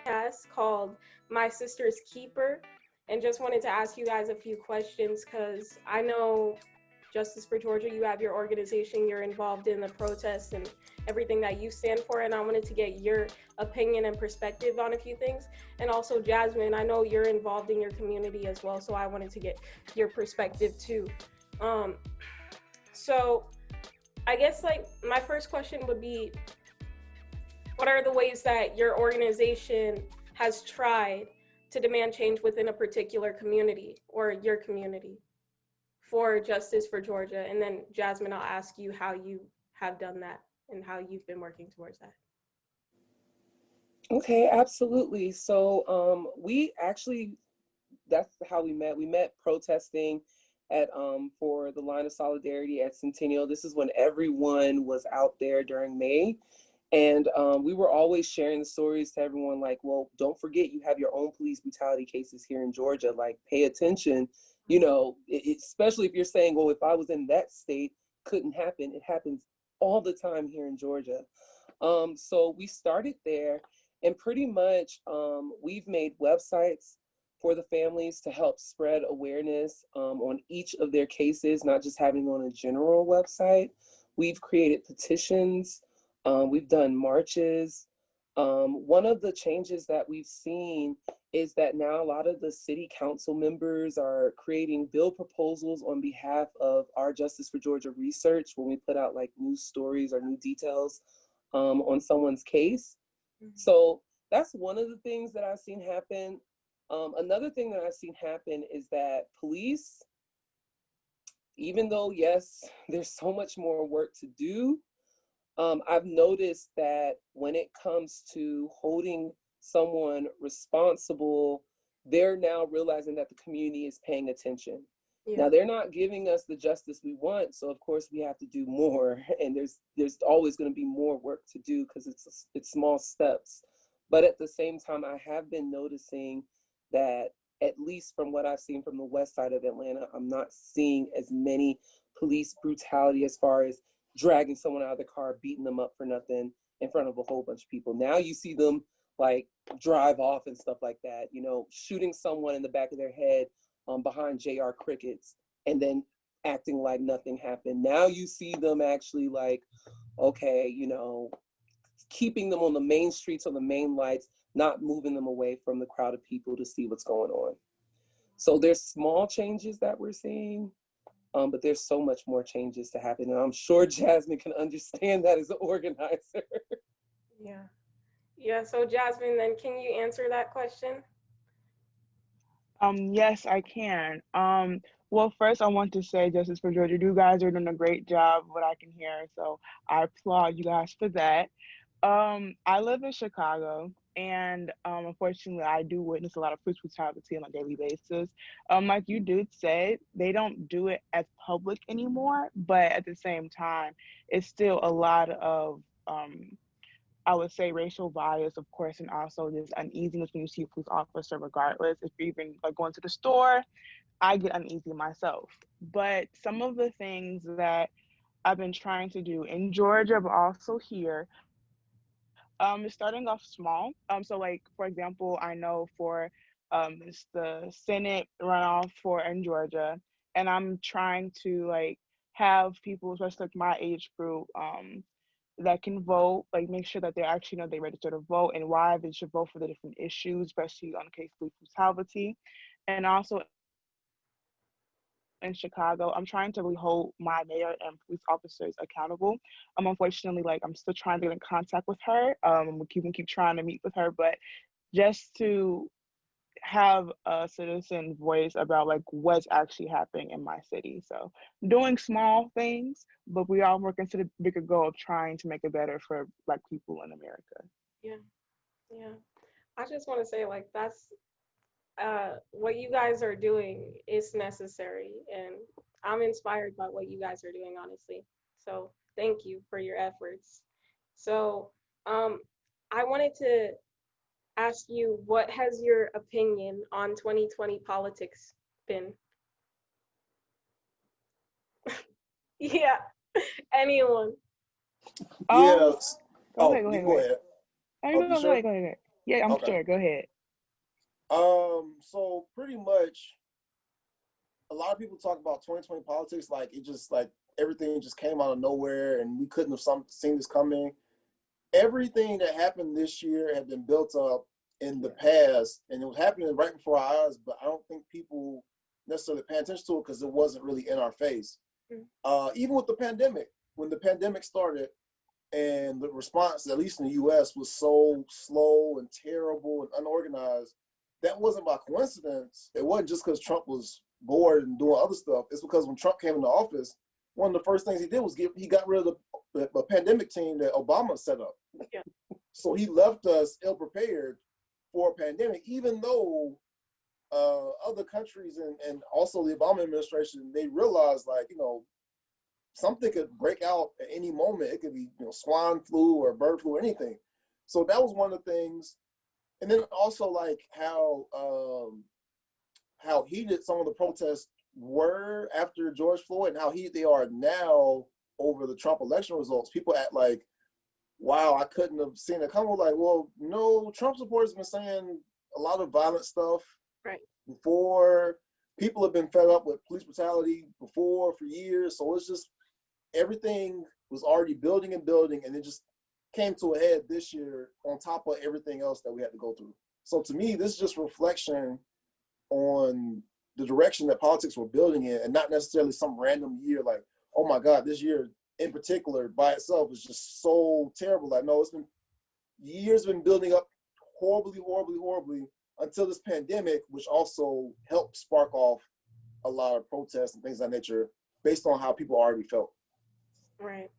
podcast called My Sister's Keeper, and just wanted to ask you guys a few questions because I know Justice for Georgia, you have your organization, you're involved in the protests and everything that you stand for, and I wanted to get your opinion and perspective on a few things. And also, Jasmine, I know you're involved in your community as well, so I wanted to get your perspective too. Um, so I guess like my first question would be, what are the ways that your organization has tried to demand change within a particular community or your community for Justice for Georgia? And then Jasmine, I'll ask you how you have done that and how you've been working towards that. Okay, absolutely. So we actually, that's how we met. We met protesting at for the line of solidarity at Centennial. This is when everyone was out there during May. And we were always sharing the stories to everyone like, well, don't forget you have your own police brutality cases here in Georgia. Like, pay attention, you know, especially if you're saying, well, if I was in that state, couldn't happen. It happens all the time here in Georgia. So we started there, and pretty much we've made websites for the families to help spread awareness on each of their cases, not just having on a general website. We've created petitions. We've done marches. One of the changes that we've seen is that now a lot of the city council members are creating bill proposals on behalf of our Justice for Georgia research when we put out like news stories or new details on someone's case. So that's one of the things that I've seen happen. Another thing that I've seen happen is that police, even though, yes, there's so much more work to do, I've noticed that when it comes to holding someone responsible, they're now realizing that the community is paying attention. Yeah. Now, they're not giving us the justice we want, so of course we have to do more, and there's always going to be more work to do because it's small steps. But at the same time, I have been noticing that, at least from what I've seen from the west side of Atlanta, I'm not seeing as many police brutality as far as dragging someone out of the car, beating them up for nothing in front of a whole bunch of people. Now you see them like drive off and stuff like that, you know, shooting someone in the back of their head behind JR Crickets and then acting like nothing happened. Now you see them actually like, okay, you know, keeping them on the main streets, on the main lights, not moving them away from the crowd of people to see what's going on. So there's small changes that we're seeing, but there's so much more changes to happen. And I'm sure Jasmine can understand that as an organizer. Yeah. Yeah. So Jasmine, then can you answer that question? Yes, I can. Well, first I want to say, Justice for Georgia, you guys are doing a great job, what I can hear. So I applaud you guys for that. I live in Chicago, and unfortunately, I do witness a lot of police brutality on a daily basis. Like you did say, they don't do it as public anymore, but at the same time, it's still a lot of I would say racial bias, of course, and also this uneasiness when you see a police officer, regardless. If you're even like going to the store, I get uneasy myself. But some of the things that I've been trying to do in Georgia, but also here, is starting off small. So like for example, I know for it's the Senate runoff for in Georgia, and I'm trying to like have people, especially like my age group, that can vote, like make sure that they actually know they register to vote and why they should vote for the different issues, especially on the case of brutality. And also in Chicago, I'm trying to really hold my mayor and police officers accountable. Unfortunately, like I'm still trying to get in contact with her. We keep trying to meet with her, but just to have a citizen voice about like what's actually happening in my city. So doing small things, but we all working to the bigger goal of trying to make it better for Black people in America. Yeah. Yeah. I just want to say like that's what you guys are doing is necessary, and I'm inspired by what you guys are doing, honestly. So thank you for your efforts. So um, I wanted to ask you, what has your opinion on 2020 politics been? Yeah, anyone. Um, Yes. go Oh, ahead, go you ahead, go go ahead. ahead. Oh, you Oh, go, you go ahead, sure? go ahead. Yeah, I'm Okay. sure. Go ahead. So pretty much, a lot of people talk about 2020 politics like it just like everything just came out of nowhere and we couldn't have seen this coming. Everything that happened this year had been built up in the past, and it was happening right before our eyes. But I don't think people necessarily pay attention to it because it wasn't really in our face. Even with the pandemic, when the pandemic started, and the response, at least in the U.S., was so slow and terrible and unorganized. That wasn't by coincidence. It wasn't just because Trump was bored and doing other stuff. It's because when Trump came into office, one of the first things he did was he got rid of the pandemic team that Obama set up. Yeah. So he left us ill prepared for a pandemic, even though other countries and also the Obama administration, they realized like, something could break out at any moment. It could be, swine flu or bird flu or anything. So that was one of the things. And then also like how heated some of the protests were after George Floyd and how heated they are now over the Trump election results. People act like, wow, I couldn't have seen it coming. Like, well, no, Trump supporters have been saying a lot of violent stuff before. People have been fed up with police brutality before for years. So it's just, everything was already building and building, and it just came to a head this year on top of everything else that we had to go through. So to me, this is just reflection on the direction that politics were building in, and not necessarily some random year like, oh my God, this year in particular by itself is just so terrible. Like, no, it's been years been building up horribly, horribly, horribly until this pandemic, which also helped spark off a lot of protests and things of that nature based on how people already felt. Right.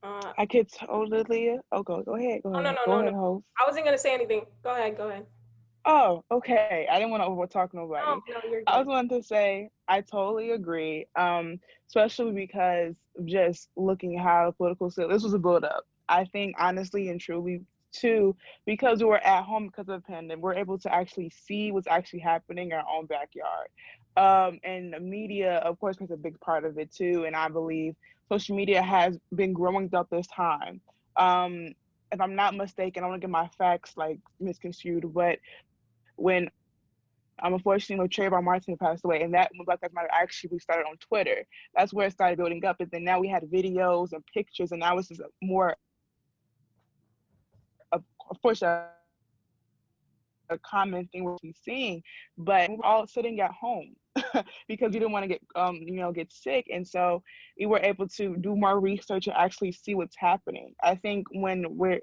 I could totally. Oh, go ahead. Go Oh, ahead. Go no. ahead, host. I wasn't gonna say anything. Go ahead. Oh, okay. I didn't want to over talk nobody. No, you're I good. was wanting to say I totally agree. Especially because just looking how the political this was a build up. I think honestly and truly too, because we were at home because of the pandemic, we're able to actually see what's actually happening in our own backyard. And the media, of course, plays a big part of it too. And I believe social media has been growing throughout this time. If I'm not mistaken, I want to get my facts like misconstrued, but when unfortunately when Trayvon Martin passed away, and that when Black Lives Matter actually started on Twitter, that's where it started building up. And then now we had videos and pictures, and now it's just more, of course, a common thing we're seeing. But we were all sitting at home because we didn't want to get sick, and so we were able to do more research and actually see what's happening. I think when we're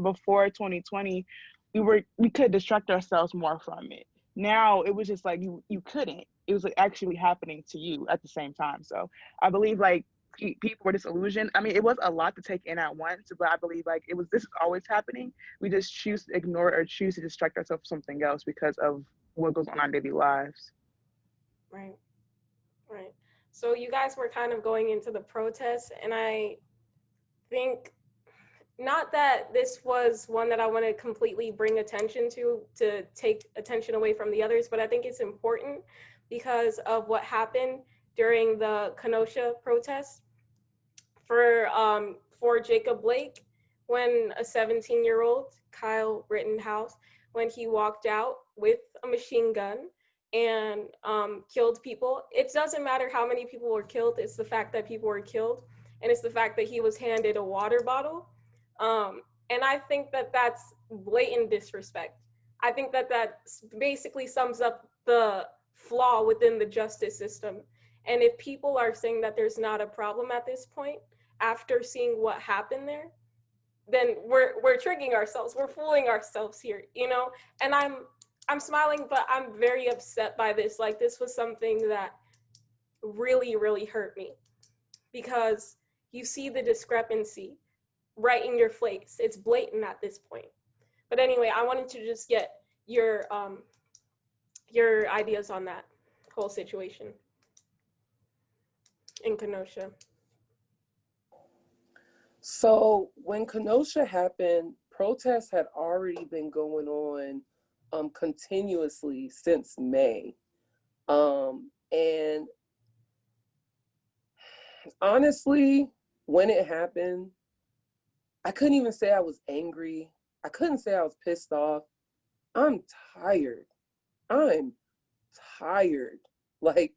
before 2020, we could distract ourselves more from it. Now it was just like you couldn't. It was like actually happening to you at the same time. So I believe like people were disillusioned. I mean, it was a lot to take in at once, but I believe like this is always happening. We just choose to ignore it or choose to distract ourselves from something else because of what goes on in our daily lives. Right. So you guys were kind of going into the protests, and I think not that this was one that I want to completely bring attention to take attention away from the others, but I think it's important because of what happened during the Kenosha protests for Jacob Blake, when a 17-year-old, Kyle Rittenhouse, when he walked out with a machine gun and killed people. It doesn't matter how many people were killed, it's the fact that people were killed, and it's the fact that he was handed a water bottle. And I think that that's blatant disrespect. I think that that basically sums up the flaw within the justice system. And if people are saying that there's not a problem at this point, after seeing what happened there, then we're tricking ourselves. We're fooling ourselves here, And I'm smiling, but I'm very upset by this. Like, this was something that really, really hurt me because you see the discrepancy right in your face. It's blatant at this point. But anyway, I wanted to just get your ideas on that whole situation in Kenosha. So when Kenosha happened, protests had already been going on continuously since May. And honestly, when it happened, I couldn't even say I was angry I couldn't say I was pissed off. I'm tired. I'm tired. Like,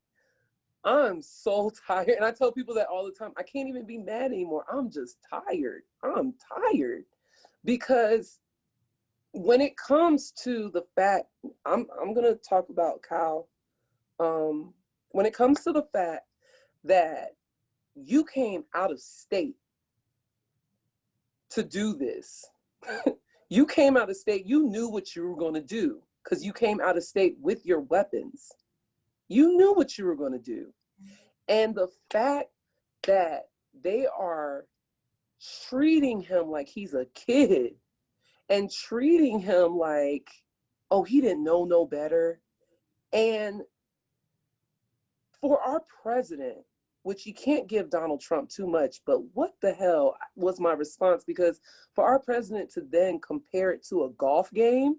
I'm so tired. And I tell people that all the time. I can't even be mad anymore. I'm just tired. I'm tired. Because when it comes to the fact, I'm gonna talk about Kyle. When it comes to the fact that you came out of state to do this, you came out of state, you knew what you were gonna do because you came out of state with your weapons. You knew what you were gonna do. And the fact that they are treating him like he's a kid and treating him like, oh, he didn't know no better. And for our president, which you can't give Donald Trump too much, but what the hell was my response? Because for our president to then compare it to a golf game,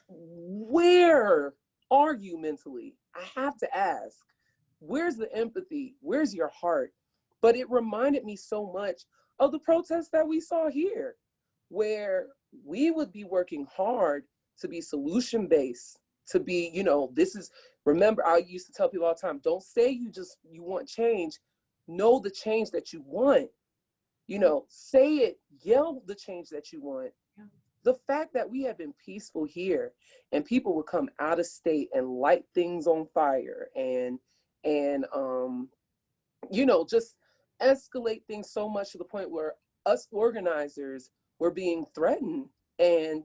where are you mentally? I have to ask, where's the empathy? Where's your heart? But it reminded me so much of the protests that we saw here, where we would be working hard to be solution-based, to be, this is, remember, I used to tell people all the time, don't say you want change. Know the change that you want. Say it, yell the change that you want. Yeah. The fact that we have been peaceful here and people would come out of state and light things on fire and just escalate things so much to the point where us organizers were being threatened and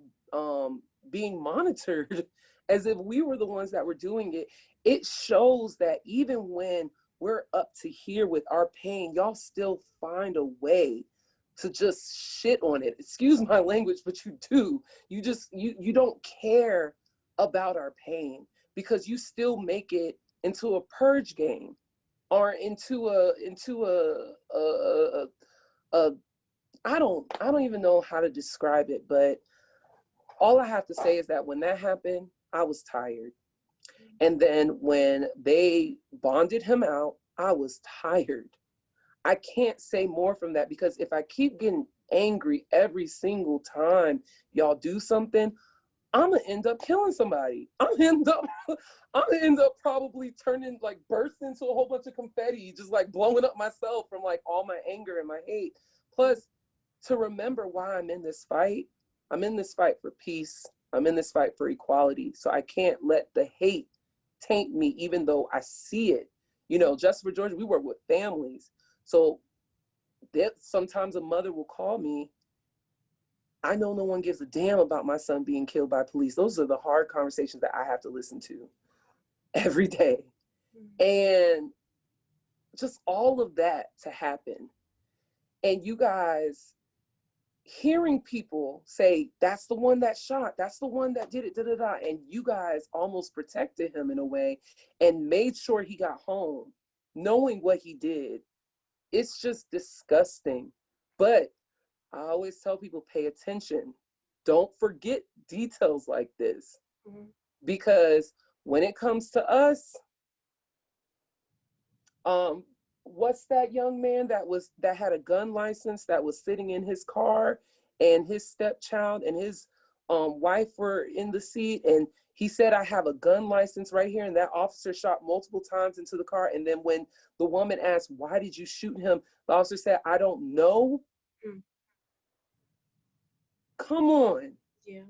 being monitored as if we were the ones that were doing it. It shows that even when we're up to here with our pain, y'all still find a way to just shit on it. Excuse my language, but you do. You don't care about our pain because you still make it into a purge game or into a I don't even know how to describe it, but all I have to say is that when that happened, I was tired. And then when they bonded him out, I was tired. I can't say more from that because if I keep getting angry every single time y'all do something, I'm gonna end up killing somebody. I'm gonna end up probably burst into a whole bunch of confetti, just like blowing up myself from like all my anger and my hate. Plus, to remember why I'm in this fight. I'm in this fight for peace. I'm in this fight for equality. So I can't let the hate taint me, even though I see it. Justice for Georgia, we work with families. So sometimes a mother will call me. I know no one gives a damn about my son being killed by police. Those are the hard conversations that I have to listen to every day. And just all of that to happen. And you guys hearing people say, that's the one that shot, that's the one that did it, and you guys almost protected him in a way and made sure he got home, knowing what he did. It's just disgusting. But I always tell people, pay attention. Don't forget details like this. Mm-hmm. Because when it comes to us, what's that young man that had a gun license that was sitting in his car and his stepchild and his wife were in the seat, and he said, I have a gun license right here, and that officer shot multiple times into the car. And then when the woman asked, why did you shoot him? The officer said, I don't know. Mm. Come on. Yeah.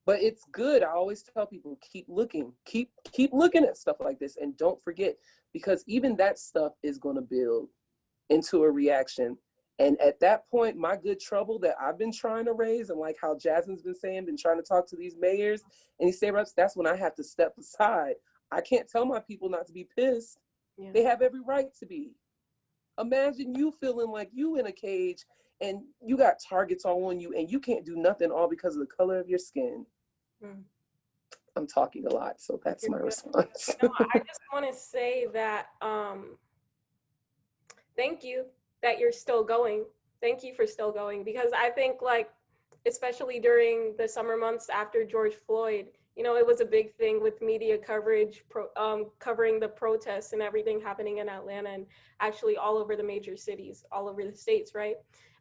But it's good. I always tell people, keep looking, keep looking at stuff like this, and don't forget, because even that stuff is going to build into a reaction. And at that point, my good trouble that I've been trying to raise, and like how Jasmine's been saying, been trying to talk to these mayors and these state reps, that's when I have to step aside. I can't tell my people not to be pissed. Yeah. They have every right to be. Imagine you feeling like you in a cage and you got targets all on you and you can't do nothing, all because of the color of your skin. Mm. I'm talking a lot, so that's my response. No, I just want to say that thank you that you're still going. Thank you for still going, because I think, like, especially during the summer months after George Floyd, you know, it was a big thing with media coverage, covering the protests and everything happening in Atlanta and actually all over the major cities, all over the states, right?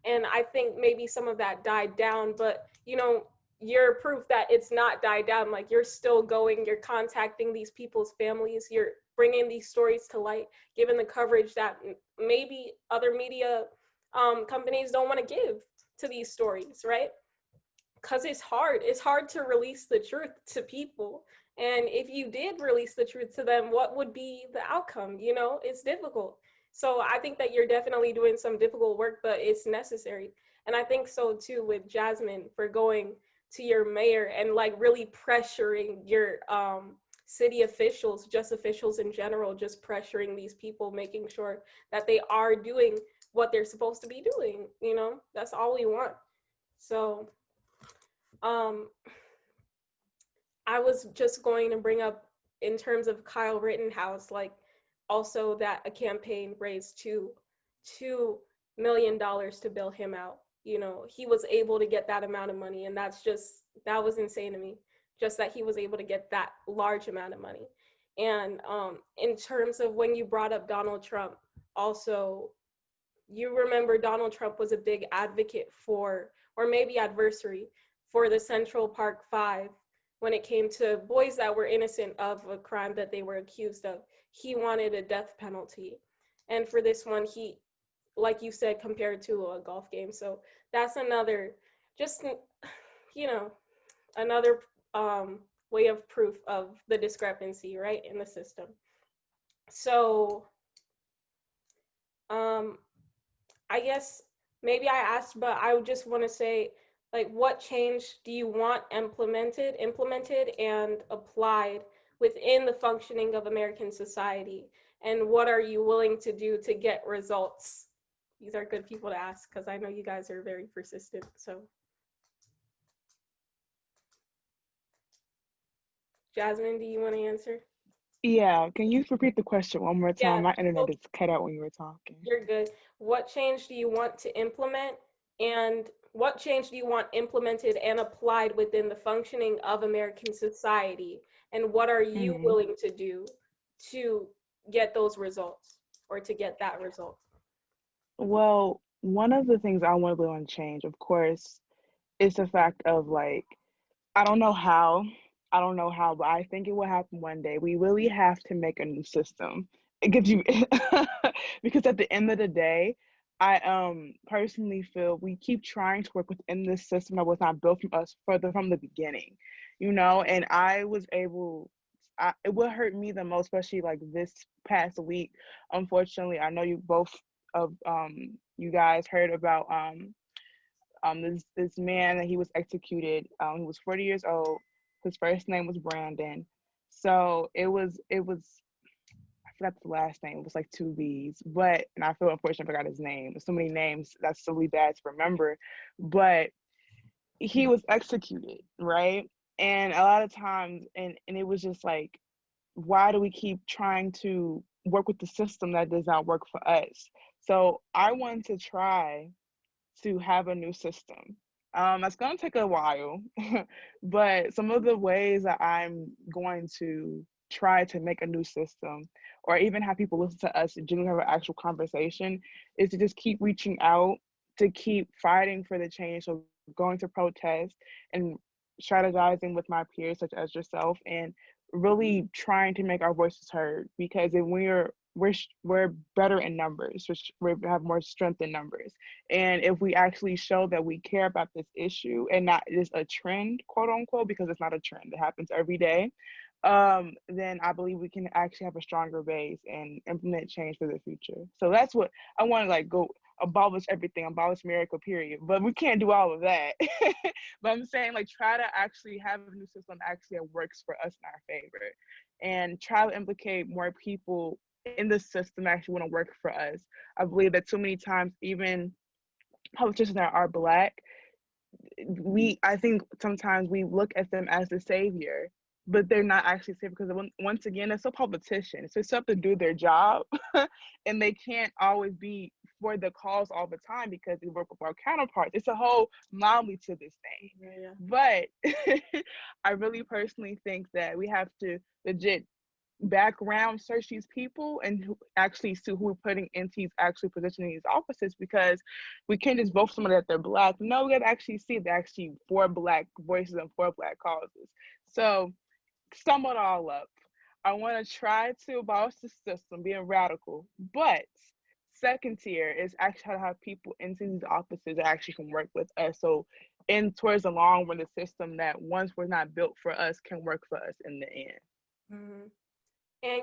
And I think maybe some of that died down, but, you know, you're proof that it's not died down. Like, you're still going, you're contacting these people's families, you're bringing these stories to light, given the coverage that maybe other media companies don't want to give to these stories, right? Because it's hard to release the truth to people. And if you did release the truth to them, what would be the outcome? You know, it's difficult. So I think that you're definitely doing some difficult work, but it's necessary. And I think so too with Jasmine, for going to your mayor and like really pressuring your city officials, just officials in general, just pressuring these people, making sure that they are doing what they're supposed to be doing. You know, that's all we want. So um, I was just going to bring up, in terms of Kyle Rittenhouse, like, also that a campaign raised $2 million to bail him out. You know, he was able to get that amount of money, and that was insane to me. Just that he was able to get that large amount of money. And in terms of when you brought up Donald Trump, also, you remember Donald Trump was a big advocate for, or maybe adversary for, the Central Park Five when it came to boys that were innocent of a crime that they were accused of. He wanted a death penalty. And for this one, he, like you said, compared to a golf game. So that's another, just, you know, another way of proof of the discrepancy, right, in the system. So I guess maybe I asked, but I just want to say, like, what change do you want implemented and applied within the functioning of American society? And what are you willing to do to get results? These are good people to ask, because I know you guys are very persistent. So, Jasmine, do you want to answer? Yeah, can you repeat the question one more time? Yeah, My internet so just cut out when you were talking. you're good. What change do you want to implement, and what change do you want implemented and applied within the functioning of American society? And what are you Hmm. willing to do to get those results, or to get that result? Well, one of the things I want to change, of course, is the fact of like, I don't know how, but I think it will happen one day. We really have to make a new system. It gives you because at the end of the day, I personally feel we keep trying to work within this system that was not built from us further from the beginning, you know. And I was able, it would hurt me the most, especially like this past week. Unfortunately, I know you both of you guys heard about this man that he was executed. He was 40 years old. His first name was Brandon. So it was I forgot the last name. It was like two B's. But and I feel unfortunate I forgot his name. There's so many names that's so really bad to remember. But he was executed, right? And a lot of times and it was just like, why do we keep trying to work with the system that does not work for us? So I wanted to try to have a new system. That's going to take a while, but some of the ways that I'm going to try to make a new system or even have people listen to us and genuinely have an actual conversation is to just keep reaching out, to keep fighting for the change. So going to protest and strategizing with my peers such as yourself and really trying to make our voices heard, because if we're better in numbers, which we have more strength in numbers. And if we actually show that we care about this issue and not just a trend, quote unquote, because it's not a trend, it happens every day, then I believe we can actually have a stronger base and implement change for the future. So that's what I want to like go abolish everything, abolish America, period. But we can't do all of that. But I'm saying like try to actually have a new system actually that works for us in our favor, and try to implicate more people in the system that actually want to work for us. I believe that too many times, even politicians that are Black, I think sometimes we look at them as the savior, but they're not actually safe because once again, it's a politician. It's just have to do their job, and they can't always be for the cause all the time because they work with our counterparts. It's a whole mommy to this thing. Yeah. But I really personally think that we have to legit background search these people and actually see who we're putting into these actually positioning these offices, because we can't just vote for someone that they're Black. No, we got to actually see they're actually for Black voices and for Black causes. So sum it all up, I want to try to abolish the system, being radical, but second tier is actually how to have people into these offices that actually can work with us. So in towards the long run, the system that once we're not built for us can work for us in the end. Mm-hmm. And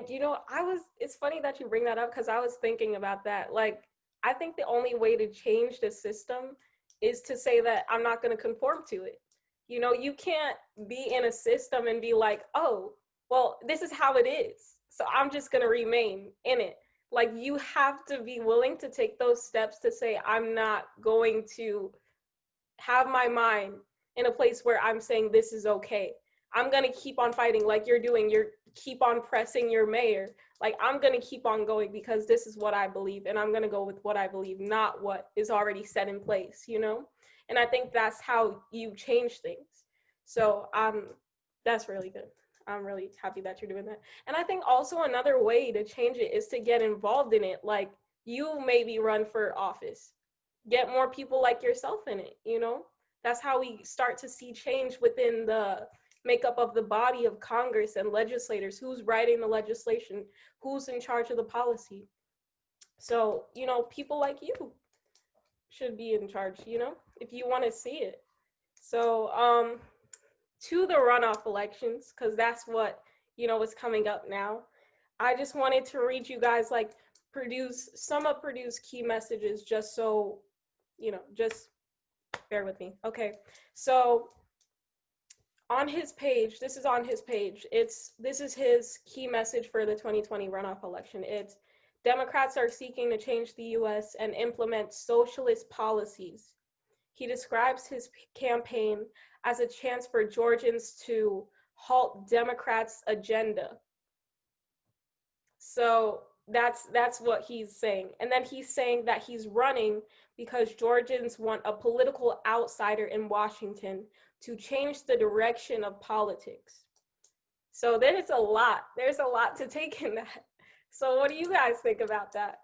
it's funny that you bring that up because I was thinking about that. Like, I think the only way to change the system is to say that I'm not going to conform to it. You can't be in a system and be like, oh, well, this is how it is, so I'm just going to remain in it. Like, you have to be willing to take those steps to say, I'm not going to have my mind in a place where I'm saying this is okay. I'm going to keep on fighting like you're doing. You're keep on pressing your mayor. Like, I'm going to keep on going because this is what I believe, and I'm going to go with what I believe, not what is already set in place, And I think that's how you change things. So that's really good. I'm really happy that you're doing that. And I think also another way to change it is to get involved in it. Like, you maybe run for office. Get more people like yourself in it, That's how we start to see change within the makeup of the body of Congress and legislators, who's writing the legislation, who's in charge of the policy. So, people like you should be in charge, if you want to see it. So, to the runoff elections, because that's what, is coming up now. I just wanted to read you guys, produce key messages just so, just bear with me. Okay, so on his page, this is on his page. This is his key message for the 2020 runoff election. It's Democrats are seeking to change the U.S. and implement socialist policies. He describes his campaign as a chance for Georgians to halt Democrats' agenda. So that's what he's saying. And then he's saying that he's running because Georgians want a political outsider in Washington to change the direction of politics. So there's a lot to take in that. So what do you guys think about that?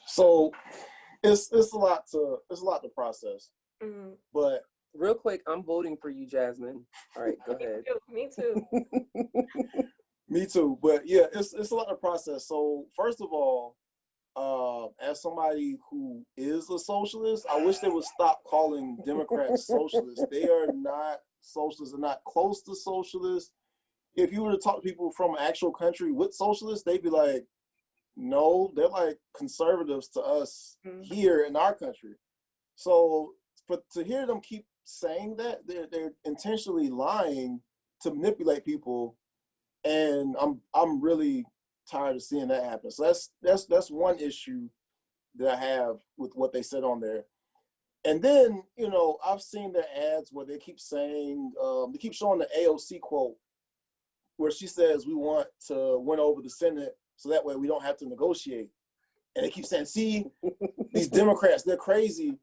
So it's a lot to process. Mm-hmm. But real quick, I'm voting for you, Jasmine. All right, go ahead. Me too. Me too. But yeah, it's a lot to process. So first of all, as somebody who is a socialist, I wish they would stop calling Democrats socialists. They are not socialists. They're not close to socialists. If you were to talk to people from an actual country with socialists, they'd be like, no, they're like conservatives to us here in our country. So to hear them keep saying that, they're intentionally lying to manipulate people, and I'm really tired of seeing that happen. So that's one issue that I have with what they said on there. And then, I've seen their ads where they keep saying, they keep showing the AOC quote where she says, we want to win over the Senate so that way we don't have to negotiate. And they keep saying, see, these Democrats, they're crazy.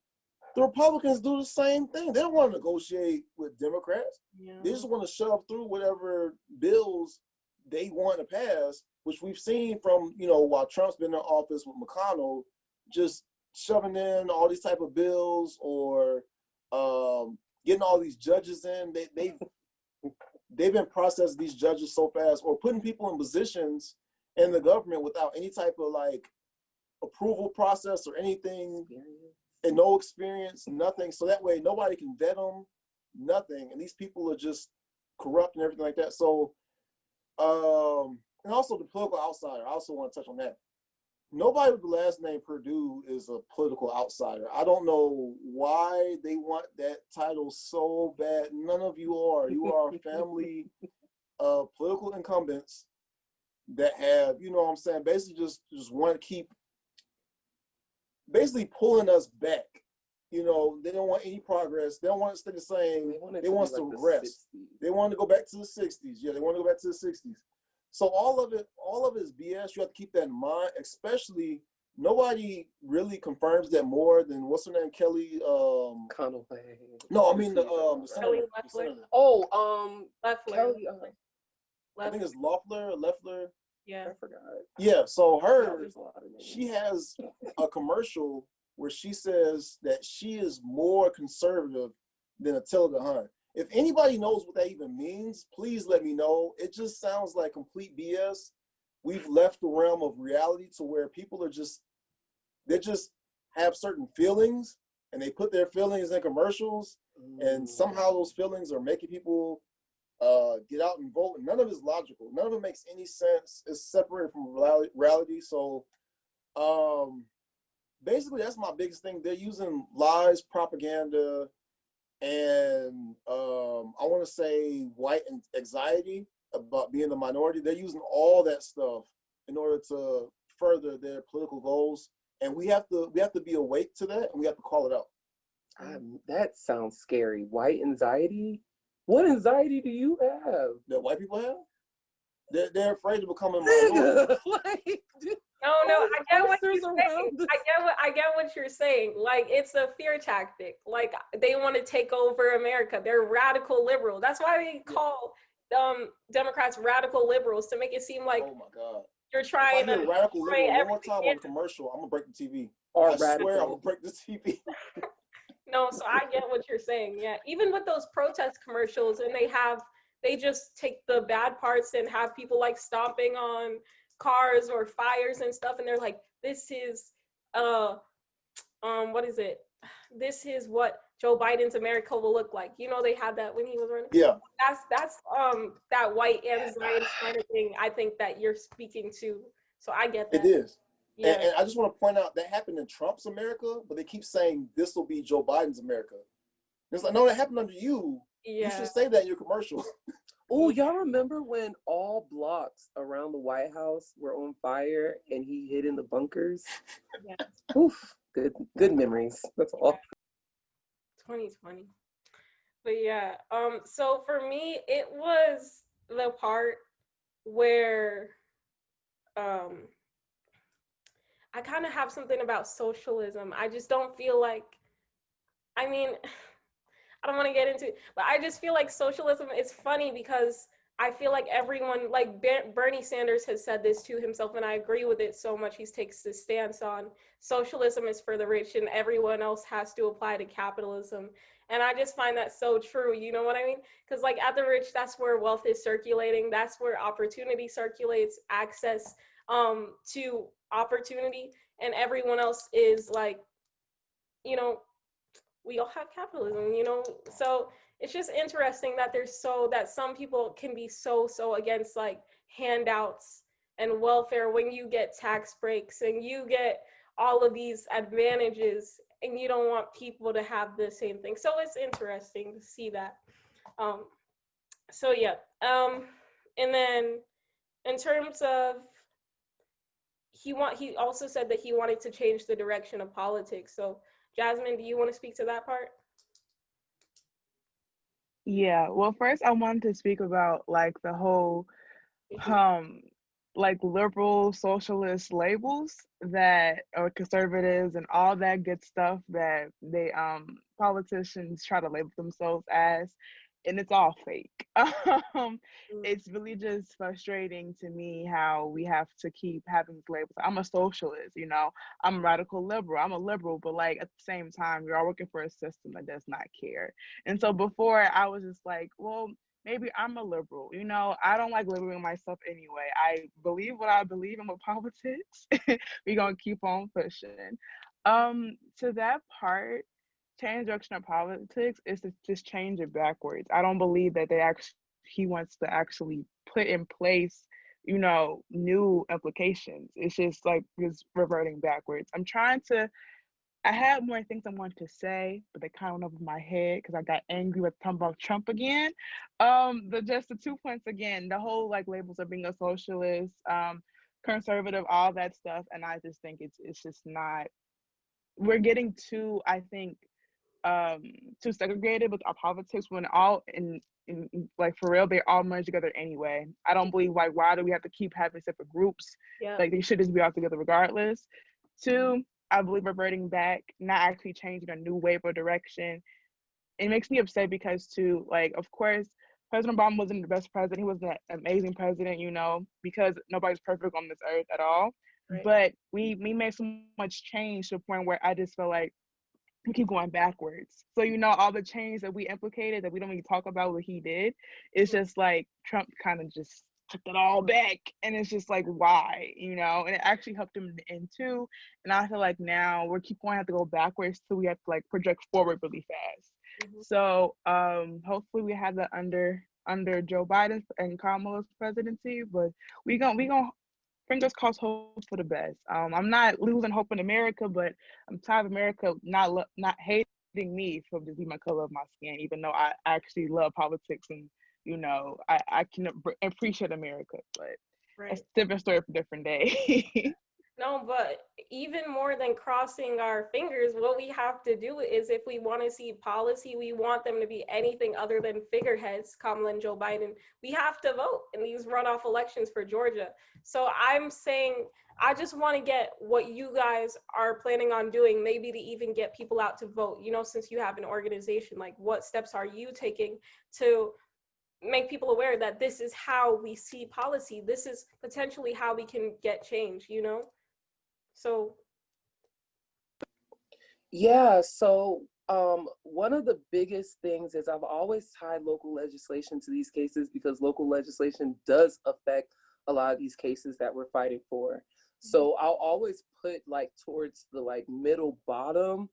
The Republicans do the same thing. They don't want to negotiate with Democrats. Yeah. They just want to shove through whatever bills they want to pass, which we've seen from, while Trump's been in office with McConnell, just shoving in all these type of bills or getting all these judges in. They've been processing these judges so fast, or putting people in positions in the government without any type of approval process or anything, and no experience, nothing. So that way nobody can vet them, nothing. And these people are just corrupt and everything like that. So, and also the political outsider, I also want to touch on that. Nobody with the last name Perdue is a political outsider. I don't know why they want that title so bad. None of you are. You are a family of political incumbents that have, basically just want to keep basically pulling us back you know, they don't want any progress. They don't want us to stay the same. They want us to like rest. They want to go back to the 60s. Yeah, they want to go back to the 60s. So all of it is BS. You have to keep that in mind, especially nobody really confirms that more than what's her name, Kelly Conway. No, I mean the Kelly senator. Loeffler. Oh, Loeffler. Kelly. I think it's Loeffler. Yeah. I forgot. Yeah, so her, there's a lot of names. she has a commercial where she says that she is more conservative than Attila the Hun. If anybody knows what that even means, please let me know. It just sounds like complete BS. We've left the realm of reality to where people are they just have certain feelings and they put their feelings in commercials, and somehow those feelings are making people get out and vote. And none of it's logical. None of it makes any sense. It's separated from reality. So basically that's my biggest thing. They're using lies, propaganda, and I want to say white anxiety about being a minority. They're using all that stuff in order to further their political goals, and we have to be awake to that, and we have to call it out. That sounds scary. White anxiety? What anxiety do you have? That white people have? They're afraid of becoming minority. No, I get what you're saying. I get what you're saying. Like, it's a fear tactic. Like, they want to take over America. They're radical liberal. That's why they call Democrats radical liberals, to make it seem like, oh my God, you're trying to radical liberal one more time on the commercial, I'm gonna break the TV. I swear I'm gonna break the TV. No, so I get what you're saying. Yeah, even with those protest commercials, and they just take the bad parts and have people like stomping on cars or fires and stuff, and they're like, this is what is it? This is what Joe Biden's America will look like. You know, they had that when he was running. Yeah. That's that white anxiety kind of thing, I think, that you're speaking to. So I get that. It is. Yeah. And I just want to point out that happened in Trump's America, but they keep saying this will be Joe Biden's America. It's like, no, that happened under you. Yeah. You should say that in your commercial. Oh, y'all remember when all blocks around the White House were on fire and he hid in the bunkers? Yeah. Oof, good memories. That's all. 2020. But yeah, so for me, it was the part where I kind of have something about socialism. I just don't feel like, I mean, I don't want to get into it, but I just feel like socialism is funny because I feel like everyone, like Bernie Sanders has said this to himself, and I agree with it so much. He takes this stance on socialism is for the rich and everyone else has to apply to capitalism. And I just find that so true. You know what I mean? Because like at the rich, that's where wealth is circulating. That's where opportunity circulates, access to opportunity. And everyone else is like, you know, we all have capitalism, you know? So it's just interesting that that some people can be so against like handouts and welfare when you get tax breaks and you get all of these advantages and you don't want people to have the same thing. So it's interesting to see that. So yeah. And then in terms of, he also said that he wanted to change the direction of politics. So Jasmine, do you want to speak to that part? Yeah, well, first I wanted to speak about like the whole like liberal socialist labels that or conservatives and all that good stuff that they politicians try to label themselves as, and it's all fake. It's really just frustrating to me how we have to keep having these labels. I'm a socialist, you know, I'm a radical liberal, I'm a liberal, but like at the same time, you're all working for a system that does not care. And so before I was just like, well, maybe I'm a liberal, you know, I don't like labeling myself anyway. I believe what I believe in with politics. We're gonna keep on pushing. To that part, change direction of politics is to just change it backwards. I don't believe that he wants to actually put in place, you know, new implications. It's just like just reverting backwards. I had more things I wanted to say, but they kind of went over my head because I got angry with talking about Trump again. Just the 2 points again, the whole like labels of being a socialist, conservative, all that stuff, and I just think it's just not. We're getting too, I think, too segregated with our politics when all in like for real they all merge together anyway. I don't believe like why do we have to keep having separate groups? Yeah. Like they should just be all together regardless. Two, I believe reverting back, not actually changing a new wave or direction. It makes me upset because too, like of course President Obama wasn't the best president. He was an amazing president, you know, because nobody's perfect on this earth at all. Right. But we made so much change to the point where I just feel like we keep going backwards. So, you know, all the change that we implicated that we don't even talk about what he did, it's just like Trump kind of just took it all back. And it's just like, why, you know? And it actually helped him in the end too. And I feel like now we're keep going to have to go backwards till we have to like project forward really fast. So hopefully we have that under Joe Biden and Kamala's presidency, but we gonna fingers crossed, hope for the best. I'm not losing hope in America, but I'm tired of America not hating me for just be my color of my skin, even though I actually love politics and you know I can appreciate America, but that's a different story for a different day. No, but even more than crossing our fingers, what we have to do is if we want to see policy, we want them to be anything other than figureheads, Kamala and Joe Biden, we have to vote in these runoff elections for Georgia. So I'm saying, I just want to get what you guys are planning on doing, maybe to even get people out to vote, you know, since you have an organization, like what steps are you taking to make people aware that this is how we see policy, this is potentially how we can get change, you know? So yeah, so one of the biggest things is I've always tied local legislation to these cases because local legislation does affect a lot of these cases that we're fighting for. So I'll always put like towards the like middle bottom,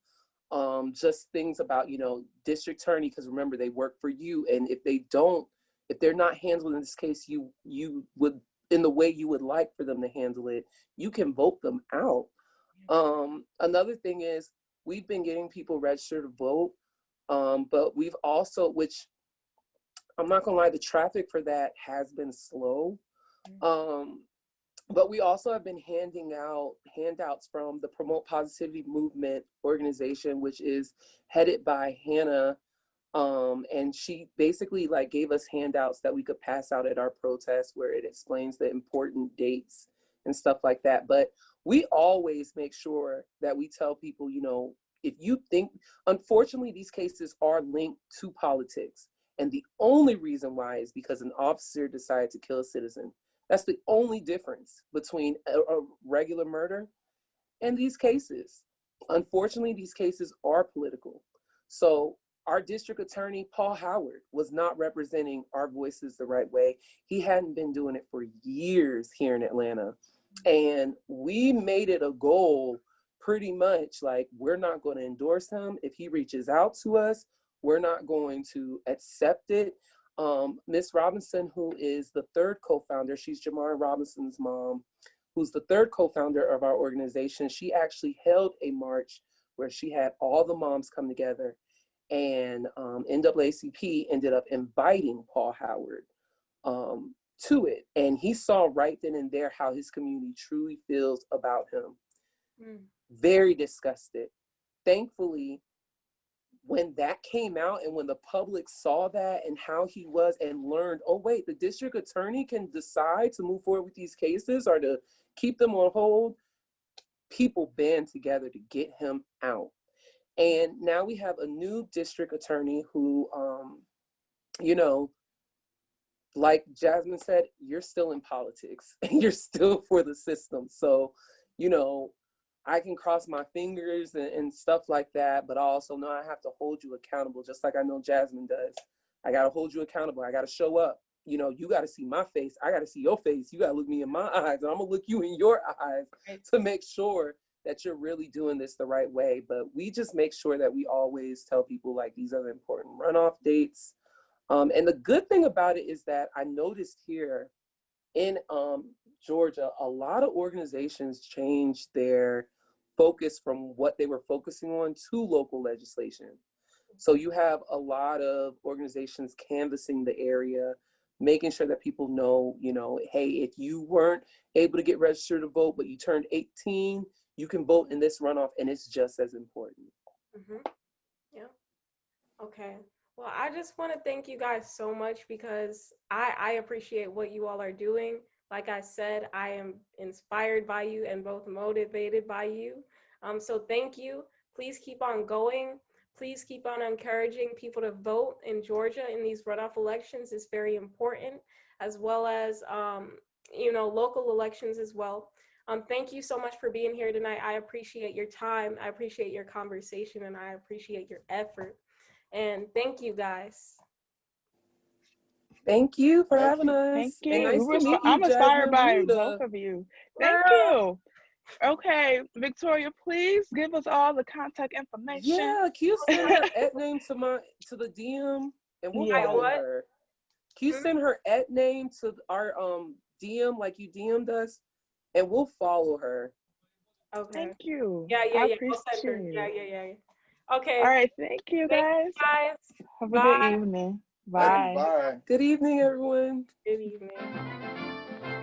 just things about, you know, district attorney, because remember they work for you, and if they're not handling this case you would in the way you would like for them to handle it, you can vote them out. Another thing is we've been getting people registered to vote, but we've also, which I'm not gonna lie, the traffic for that has been slow. But we also have been handing out handouts from the Promote Positivity Movement organization, which is headed by Hannah. And she basically like gave us handouts that we could pass out at our protest where it explains the important dates and stuff like that. But we always make sure that we tell people, you know, if you think, unfortunately, these cases are linked to politics. And the only reason why is because an officer decided to kill a citizen. That's the only difference between a regular murder and these cases. Unfortunately, these cases are political. So our district attorney, Paul Howard, was not representing our voices the right way. He hadn't been doing it for years here in Atlanta. And we made it a goal pretty much like, we're not going to endorse him. If he reaches out to us, we're not going to accept it. Miss Robinson, who is the third co-founder, she's Jamar Robinson's mom, who's the third co-founder of our organization. She actually held a march where she had all the moms come together, and NAACP ended up inviting Paul Howard to it. And he saw right then and there how his community truly feels about him. Very disgusted. Thankfully, when that came out and when the public saw that and how he was and learned, oh wait, the district attorney can decide to move forward with these cases or to keep them on hold, people band together to get him out. And now we have a new district attorney who, you know, like Jasmine said, you're still in politics and you're still for the system. So, you know, I can cross my fingers and stuff like that, but I also know I have to hold you accountable, just like I know Jasmine does. I got to hold you accountable. I got to show up. You know, you got to see my face. I got to see your face. You got to look me in my eyes, and I'm going to look you in your eyes to make sure that you're really doing this the right way. But we just make sure that we always tell people, like, these are the important runoff dates. And the good thing about it is that I noticed here in Georgia, a lot of organizations changed their focus from what they were focusing on to local legislation. So you have a lot of organizations canvassing the area, making sure that people know, you know, hey, if you weren't able to get registered to vote, but you turned 18, you can vote in this runoff, and it's just as important. Mm-hmm. Yeah. Okay. Well, I just want to thank you guys so much because I appreciate what you all are doing. Like I said, I am inspired by you and both motivated by you. So thank you. Please keep on going. Please keep on encouraging people to vote in Georgia in these runoff elections. It's very important, as well as local elections as well. Thank you so much for being here tonight. I appreciate your time. I appreciate your conversation, and I appreciate your effort. And thank you guys. Thank you for Thank having you. Thank us. And you. nice to meet you, I'm inspired Jasmine by both Buddha. of you. Thank you. Okay, Victoria, please give us all the contact information. Yeah, can you send her @name to the DM and we'll Yeah. follow What? her. Can you send her @name to our DM like you DM'd us and we'll follow her. Okay. Thank you. Yeah, I I'll send her. appreciate it. Yeah. Okay. All right, thank you Thank you guys. guys. Have a good Bye. evening. Thank you. Bye. Bye. Good evening, everyone. Good evening.